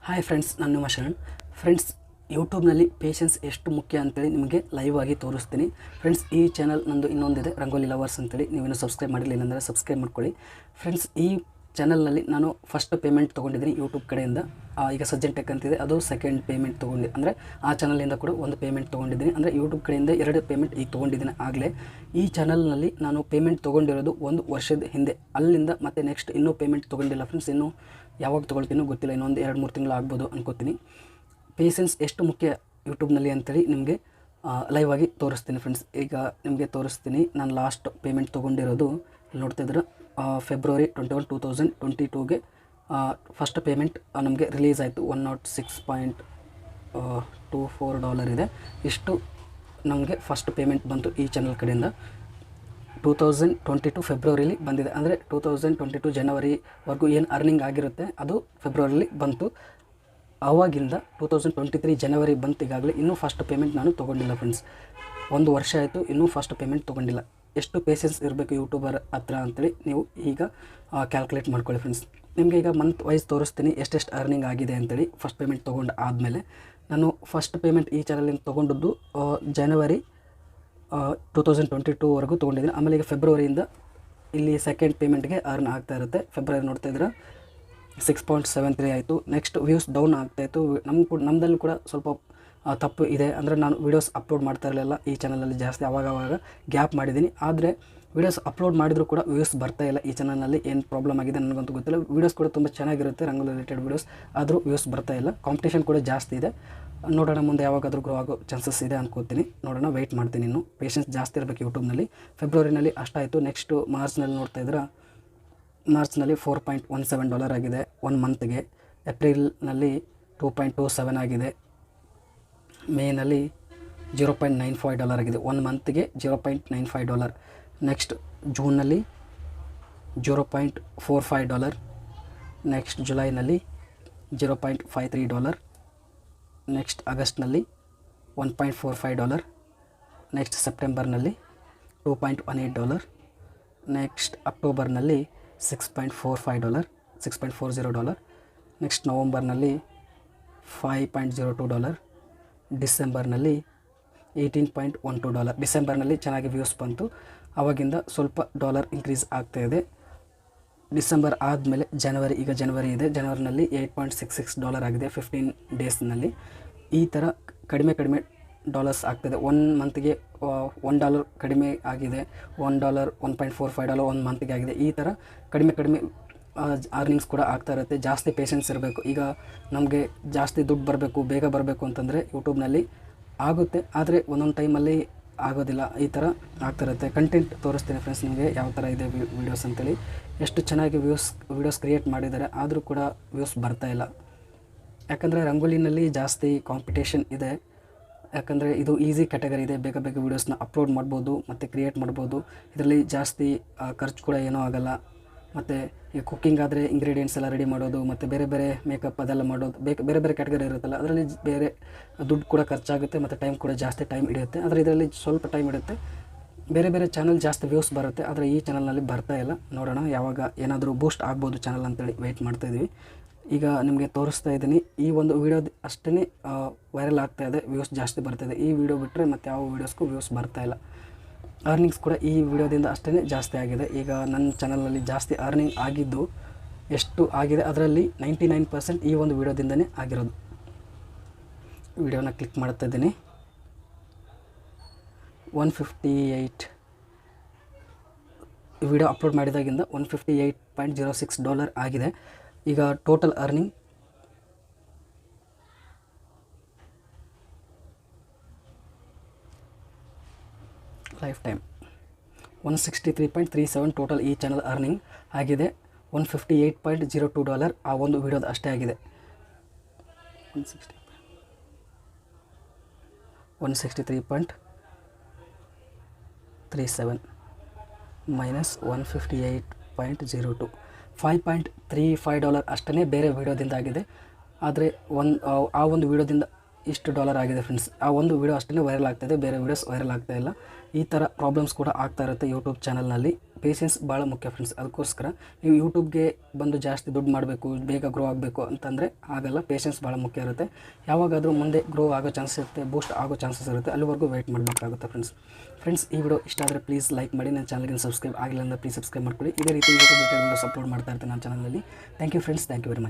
Hi friends, ನಾನು ನಿಮ್ಮ Sharan. Friends, ಯೂಟ್ಯೂಬ್ನಲ್ಲಿ ಪೇಷನ್ಸ್ ಎಷ್ಟು ಮುಖ್ಯ ಅಂತೇಳಿ ನಿಮಗೆ ಲೈವ್ ಆಗಿ ತೋರಿಸ್ತೀನಿ. ಫ್ರೆಂಡ್ಸ್, ಈ ಚಾನಲ್ ನಂದು ಇನ್ನೊಂದಿದೆ, ರಂಗೋಲಿ ಲವರ್ಸ್ ಅಂತೇಳಿ. ನೀವೇನು ಸಬ್ಸ್ಕ್ರೈಬ್ ಮಾಡಿರಲಿಲ್ಲ ಅಂದರೆ ಸಬ್ಸ್ಕ್ರೈಬ್ ಮಾಡ್ಕೊಳ್ಳಿ. ಫ್ರೆಂಡ್ಸ್, ಈ ಚಾನಲ್ನಲ್ಲಿ ನಾನು ಫಸ್ಟ್ ಪೇಮೆಂಟ್ ತೊಗೊಂಡಿದ್ದೀನಿ ಯೂಟ್ಯೂಬ್ ಕಡೆಯಿಂದ. ಈಗ ಸಜ್ಜನ್ ಟೆಕ್ ಅಂತಿದೆ, ಅದು ಸೆಕೆಂಡ್ ಪೇಮೆಂಟ್ ತೊಗೊಂಡು, ಅಂದರೆ ಆ ಚಾನಲಿಂದ ಕೂಡ ಒಂದು ಪೇಮೆಂಟ್ ತೊಗೊಂಡಿದ್ದೀನಿ. ಅಂದರೆ ಯೂಟ್ಯೂಬ್ ಕಡೆಯಿಂದ 2 ಪೇಮೆಂಟ್ ಈಗ ತೊಗೊಂಡಿದ್ದೀನಿ ಆಗಲೇ. ಈ ಚಾನಲ್ನಲ್ಲಿ ನಾನು ಪೇಮೆಂಟ್ ತೊಗೊಂಡಿರೋದು 1 ವರ್ಷದ ಹಿಂದೆ. ಅಲ್ಲಿಂದ ಮತ್ತೆ ನೆಕ್ಸ್ಟ್ ಇನ್ನೂ ಪೇಮೆಂಟ್ ತೊಗೊಂಡಿಲ್ಲ ಫ್ರೆಂಡ್ಸ್. ಇನ್ನೂ ಯಾವಾಗ ತೊಗೊಳ್ತೀನೋ ಗೊತ್ತಿಲ್ಲ, ಇನ್ನೊಂದು 2-3 ತಿಂಗಳು ಆಗ್ಬೋದು ಅನ್ಕೋತೀನಿ. ಪೇಷನ್ಸ್ ಎಷ್ಟು ಮುಖ್ಯ ಯೂಟ್ಯೂಬ್ನಲ್ಲಿ ಅಂತೇಳಿ ನಿಮಗೆ ಲೈವ್ ಆಗಿ ತೋರಿಸ್ತೀನಿ ಫ್ರೆಂಡ್ಸ್. ಈಗ ನಿಮಗೆ ತೋರಿಸ್ತೀನಿ. ನಾನು ಲಾಸ್ಟ್ ಪೇಮೆಂಟ್ ತೊಗೊಂಡಿರೋದು ನೋಡ್ತಾ ಇದ್ರೆ ಫೆಬ್ರವರಿ 21, 2022ಗೆ ಫಸ್ಟ್ ಪೇಮೆಂಟ್ ನಮಗೆ ರಿಲೀಸ್ ಆಯಿತು. $106.24 ಇದೆ. ಇಷ್ಟು ನಮಗೆ ಫಸ್ಟ್ ಪೇಮೆಂಟ್ ಬಂತು ಈ ಚಾನಲ್ ಕಡೆಯಿಂದ. 2022 ಫೆಬ್ರವರಿಲಿ ಬಂದಿದೆ. ಅಂದರೆ 2022 ಜನವರಿವರೆಗೂ ಏನು ಅರ್ನಿಂಗ್ ಆಗಿರುತ್ತೆ ಅದು ಫೆಬ್ರವರಿಲಿ ಬಂತು. ಆವಾಗಿಂದ 2023 ಜನವರಿ ಬಂತು ಈಗಾಗಲೇ. ಇನ್ನೂ ಫಸ್ಟ್ ಪೇಮೆಂಟ್ ನಾನು ತೊಗೊಂಡಿಲ್ಲ ಫ್ರೆಂಡ್ಸ್. 1 ವರ್ಷ ಆಯಿತು, ಇನ್ನೂ ಫಸ್ಟ್ ಪೇಮೆಂಟ್ ತೊಗೊಂಡಿಲ್ಲ. ಎಷ್ಟು ಪೇಷನ್ಸ್ ಇರಬೇಕು ಯೂಟ್ಯೂಬರ್ ಹತ್ರ ಅಂತೇಳಿ ನೀವು ಈಗ ಕ್ಯಾಲ್ಕುಲೇಟ್ ಮಾಡ್ಕೊಳ್ಳಿ ಫ್ರೆಂಡ್ಸ್. ನಿಮಗೆ ಈಗ ಮಂತ್ ವೈಸ್ ತೋರಿಸ್ತೀನಿ ಎಷ್ಟೆಷ್ಟು ಅರ್ನಿಂಗ್ ಆಗಿದೆ ಅಂತೇಳಿ. ಫಸ್ಟ್ ಪೇಮೆಂಟ್ ತೊಗೊಂಡು ಆದಮೇಲೆ ನಾನು ಫಸ್ಟ್ ಪೇಮೆಂಟ್ ಈ ಚಾನಲಿಂದ ತೊಗೊಂಡದ್ದು ಜನವರಿ 2022ವರೆಗೂ ತೊಗೊಂಡಿದ್ದೀನಿ. ಆಮೇಲೆ ಈಗ ಫೆಬ್ರವರಿಯಿಂದ ಇಲ್ಲಿ ಸೆಕೆಂಡ್ ಪೇಮೆಂಟ್ಗೆ ಅರ್ನ್ ಆಗ್ತಾ ಇರುತ್ತೆ. ಫೆಬ್ರವರಿ ನೋಡ್ತಾ ಇದ್ರೆ 6.73 ಆಯಿತು. ನೆಕ್ಸ್ಟ್ ವ್ಯೂಸ್ ಡೌನ್ ಆಗ್ತಾಯಿತ್ತು. ನಮ್ಮದಲ್ಲಿ ಕೂಡ ಸ್ವಲ್ಪ ತಪ್ಪು ಇದೆ. ಅಂದರೆ ನಾನು ವೀಡಿಯೋಸ್ ಅಪ್ಲೋಡ್ ಮಾಡ್ತಾ ಇರಲಿಲ್ಲ ಈ ಚಾನಲಲ್ಲಿ ಜಾಸ್ತಿ, ಆವಾಗ ಗ್ಯಾಪ್ ಮಾಡಿದ್ದೀನಿ. ಆದರೆ ವೀಡಿಯೋಸ್ ಅಪ್ಲೋಡ್ ಮಾಡಿದರೂ ಕೂಡ ವ್ಯೂಸ್ ಬರ್ತಾಯಿಲ್ಲ ಈ ಚಾನಲ್ನಲ್ಲಿ. ಏನು ಪ್ರಾಬ್ಲಮ್ ಆಗಿದೆ ನನಗಂತೂ ಗೊತ್ತಿಲ್ಲ. ವೀಡಿಯೋಸ್ ಕೂಡ ತುಂಬ ಚೆನ್ನಾಗಿರುತ್ತೆ, ರಂಗೋಲಿ ರಿಲೇಟೆಡ್ ವೀಡಿಯೋಸ್, ಆದರೂ ವ್ಯೂಸ್ ಬರ್ತಾಯಿಲ್ಲ. ಕಾಂಪಿಟೇಷನ್ ಕೂಡ ಜಾಸ್ತಿ ಇದೆ. ನೋಡೋಣ ಮುಂದೆ ಯಾವಾಗಾದರೂ ಗ್ರೋ ಆಗೋ ಚಾನ್ಸಸ್ ಇದೆ ಅನ್ಕೋತೀನಿ. ನೋಡೋಣ, ವೆಯ್ಟ್ ಮಾಡ್ತೀನಿ. ಇನ್ನು ಪೇಷನ್ಸ್ ಜಾಸ್ತಿ ಇರಬೇಕು ಯೂಟ್ಯೂಬ್ನಲ್ಲಿ. ಫೆಬ್ರವರಿನಲ್ಲಿ ಅಷ್ಟಾಯಿತು. ನೆಕ್ಸ್ಟು ಮಾರ್ಚ್ನಲ್ಲಿ ನೋಡ್ತಾ ಇದ್ರೆ ಮಾರ್ಚ್ನಲ್ಲಿ $4.17 ಆಗಿದೆ 1 ಮಂತ್ಗೆ. ಏಪ್ರಿಲ್ನಲ್ಲಿ 2.27 ಆಗಿದೆ. ಮೇನಲ್ಲಿ $0.95 ಆಗಿದೆ 1 ಮಂತ್ಗೆ, $0.95. ನೆಕ್ಸ್ಟ್ ಜೂನ್ನಲ್ಲಿ $0.45. ನೆಕ್ಸ್ಟ್ ಜುಲೈನಲ್ಲಿ $0.53. ನೆಕ್ಸ್ಟ್ ಆಗಸ್ಟ್ನಲ್ಲಿ $1.45. ನೆಕ್ಸ್ಟ್ ಸೆಪ್ಟೆಂಬರ್ನಲ್ಲಿ $2.18. ನೆಕ್ಸ್ಟ್ ಅಕ್ಟೋಬರ್ನಲ್ಲಿ $6.40. ನೆಕ್ಸ್ಟ್ ನವಂಬರ್ನಲ್ಲಿ $5.02. ಡಿಸೆಂಬರ್ನಲ್ಲಿ $18.12. ಡಿಸೆಂಬರ್ನಲ್ಲಿ ಚೆನ್ನಾಗಿ ವ್ಯೂಸ್ ಬಂತು. ಆವಾಗಿಂದ ಸ್ವಲ್ಪ ಡಾಲರ್ ಇನ್ಕ್ರೀಸ್ ಆಗ್ತಾಯಿದೆ. ಡಿಸೆಂಬರ್ ಆದಮೇಲೆ ಜನವರಿ, ಈಗ ಜನವರಿ ಇದೆ. ಜನವರಿನಲ್ಲಿ $8.66 ಆಗಿದೆ 15 ಡೇಸ್ನಲ್ಲಿ. ಈ ಥರ ಕಡಿಮೆ ಡಾಲರ್ಸ್ ಆಗ್ತಾಯಿದೆ. 1 ಮಂತ್ಗೆ $1 ಕಡಿಮೆ ಆಗಿದೆ. $1, $1.45 1 ಮಂತ್ಗೆ ಆಗಿದೆ. ಈ ಥರ ಕಡಿಮೆ ಅರ್ನಿಂಗ್ಸ್ ಕೂಡ ಆಗ್ತಾ ಇರುತ್ತೆ. ಜಾಸ್ತಿ ಪೇಷನ್ಸ್ ಇರಬೇಕು. ಈಗ ನಮಗೆ ಜಾಸ್ತಿ ದುಡ್ಡು ಬರಬೇಕು, ಬೇಗ ಬರಬೇಕು ಅಂತಂದರೆ ಯೂಟ್ಯೂಬ್ನಲ್ಲಿ ಆಗುತ್ತೆ, ಆದರೆ ಒಂದೊಂದು ಟೈಮಲ್ಲಿ ಆಗೋದಿಲ್ಲ. ಈ ಥರ ಆಗ್ತಿರುತ್ತೆ. ಕಂಟೆಂಟ್ ತೋರಿಸ್ತೀನಿ ಫ್ರೆಂಡ್ಸ್ ನಿಮಗೆ ಯಾವ ಥರ ಇದೆ ವೀಡಿಯೋಸ್ ಅಂತೇಳಿ. ಎಷ್ಟು ಚೆನ್ನಾಗಿ ವೀಡಿಯೋಸ್ ಕ್ರಿಯೇಟ್ ಮಾಡಿದ್ದಾರೆ, ಆದರೂ ಕೂಡ ವ್ಯೂಸ್ ಬರ್ತಾಯಿಲ್ಲ. ಯಾಕಂದರೆ ರಂಗೋಲಿನಲ್ಲಿ ಜಾಸ್ತಿ ಕಾಂಪಿಟೇಷನ್ ಇದೆ. ಯಾಕಂದರೆ ಇದು ಈಸಿ ಕ್ಯಾಟಗರಿ ಇದೆ. ಬೇಗ ವೀಡಿಯೋಸ್ನ ಅಪ್ಲೋಡ್ ಮಾಡ್ಬೋದು ಮತ್ತು ಕ್ರಿಯೇಟ್ ಮಾಡ್ಬೋದು. ಇದರಲ್ಲಿ ಜಾಸ್ತಿ ಖರ್ಚು ಕೂಡ ಏನೂ ಆಗೋಲ್ಲ. ಮತ್ತು ಈ ಕುಕ್ಕಿಂಗ್ ಆದರೆ ಇಂಗ್ರೀಡಿಯೆಂಟ್ಸ್ ಎಲ್ಲ ರೆಡಿ ಮಾಡೋದು, ಮತ್ತು ಬೇರೆ ಮೇಕಪ್ ಅದೆಲ್ಲ ಮಾಡೋದು, ಬೇರೆ ಕ್ಯಾಟಗರಿ ಇರುತ್ತಲ್ಲ, ಅದರಲ್ಲಿ ಬೇರೆ ದುಡ್ಡು ಕೂಡ ಖರ್ಚಾಗುತ್ತೆ ಮತ್ತು ಟೈಮ್ ಕೂಡ ಜಾಸ್ತಿ ಟೈಮ್ ಹಿಡಿಯುತ್ತೆ. ಆದರೆ ಇದರಲ್ಲಿ ಸ್ವಲ್ಪ ಟೈಮ್ ಹಿಡಿಯುತ್ತೆ. ಬೇರೆ ಚಾನಲ್ ಜಾಸ್ತಿ ವ್ಯೂಸ್ ಬರುತ್ತೆ, ಆದರೆ ಈ ಚಾನಲ್ನಲ್ಲಿ ಬರ್ತಾಯಿಲ್ಲ. ನೋಡೋಣ ಯಾವಾಗ ಏನಾದರೂ ಬೂಸ್ಟ್ ಆಗ್ಬೋದು ಚಾನಲ್ ಅಂತೇಳಿ ವೆಯ್ಟ್ ಮಾಡ್ತಾಯಿದ್ವಿ. ಈಗ ನಿಮಗೆ ತೋರಿಸ್ತಾ ಇದ್ದೀನಿ. ಈ ಒಂದು ವೀಡಿಯೋ ಅಷ್ಟೇ ವೈರಲ್ ಆಗ್ತಾಯಿದೆ, ವ್ಯೂಸ್ ಜಾಸ್ತಿ ಬರ್ತಾಯಿದೆ. ಈ ವಿಡಿಯೋ ಬಿಟ್ಟರೆ ಮತ್ತು ಯಾವ ವೀಡಿಯೋಸ್ಗೂ ವ್ಯೂಸ್ ಬರ್ತಾಯಿಲ್ಲ. ಅರ್ನಿಂಗ್ಸ್ ಕೂಡ ಈ ವಿಡಿಯೋದಿಂದ ಅಷ್ಟೇ ಜಾಸ್ತಿ ಆಗಿದೆ. ಈಗ ನನ್ನ ಚಾನಲಲ್ಲಿ ಜಾಸ್ತಿ ಅರ್ನಿಂಗ್ ಆಗಿದ್ದು ಎಷ್ಟು ಆಗಿದೆ ಅದರಲ್ಲಿ 99% ಈ ಒಂದು ವಿಡಿಯೋದಿಂದನೇ ಆಗಿರೋದು. ವಿಡಿಯೋನ ಕ್ಲಿಕ್ ಮಾಡ್ತಾ ಇದ್ದೀನಿ. 158 ವಿಡಿಯೋ ಅಪ್ಲೋಡ್ ಮಾಡಿದಾಗಿಂದ $158.06 ಆಗಿದೆ. ಈಗ total earning life time 163.37 total ಈ ಚಾನಲ್ ಅರ್ನಿಂಗ್ ಆಗಿದೆ. $158.02 ಆ ಒಂದು ವಿಡಿಯೋದ ಅಷ್ಟೇ ಆಗಿದೆ. 163.37 ಮೈನಸ್ 158.02 $5.35 ಅಷ್ಟೇ ಬೇರೆ ವೀಡಿಯೋದಿಂದ ಆಗಿದೆ. ಆದರೆ ಆ ಒಂದು ವೀಡಿಯೋದಿಂದ ಇಷ್ಟು ಡಾಲರ್ ಆಗಿದೆ ಫ್ರೆಂಡ್ಸ್. ಆ ಒಂದು ವೀಡಿಯೋ ಅಷ್ಟೇ ವೈರಲ್ ಆಗ್ತಾಯಿದೆ, ಬೇರೆ ವೀಡಿಯೋಸ್ ವೈರಲ್ ಆಗ್ತಾ ಇಲ್ಲ. ಈ ಥರ ಪ್ರಾಬ್ಲಮ್ಸ್ ಕೂಡ ಆಗ್ತಾ ಇರುತ್ತೆ ಯೂಟ್ಯೂಬ್ ಚಾನಲ್ನಲ್ಲಿ. ಪೇಷನ್ಸ್ ಭಾಳ ಮುಖ್ಯ ಫ್ರೆಂಡ್ಸ್. ಅದಕ್ಕೋಸ್ಕರ ನೀವು ಯೂಟ್ಯೂಬ್ಗೆ ಬಂದು ಜಾಸ್ತಿ ದುಡ್ಡು ಮಾಡಬೇಕು, ಬೇಗ ಗ್ರೋ ಆಗಬೇಕು ಅಂತಂದರೆ ಆಗಲ್ಲ. ಪೇಷನ್ಸ್ ಭಾಳ ಮುಖ್ಯ ಇರುತ್ತೆ. ಯಾವಾಗಾದರೂ ಮುಂದೆ ಗ್ರೋ ಆಗೋ ಚಾನ್ಸಸ್ ಇರುತ್ತೆ, ಬೂಸ್ಟ್ ಆಗೋ ಚಾನ್ಸಸ್ ಇರುತ್ತೆ, ಅಲ್ಲಿವರೆಗೂ ವೆಯ್ಟ್ ಮಾಡಬೇಕಾಗುತ್ತೆ ಫ್ರೆಂಡ್ಸ್. ಈ ವಿಡಿಯೋ ಇಷ್ಟ ಆದರೆ ಪ್ಲೀಸ್ ಲೈಕ್ ಮಾಡಿ. ನನ್ನ ಚಾನಲ್ಗೆ ಸಬ್ಸ್ಕ್ರೈಬ್ ಆಗಿಲ್ಲ ಅಂದರೆ ಪ್ಲೀಸ್ ಸಬ್ಸ್ಕ್ರೈಬ್ ಮಾಡ್ಕೊಳ್ಳಿ. ಇದೇ ರೀತಿ ಯೂಟ್ಯೂಬ್ ವಿಡಿಯೋಸ್ ಅಪ್ಲೋಡ್ ಮಾಡ್ತಾ ಇರ್ತೀನಿ ನನ್ನ ಚಾನಲಲ್ಲಿ. Thank you friends, thank you very much.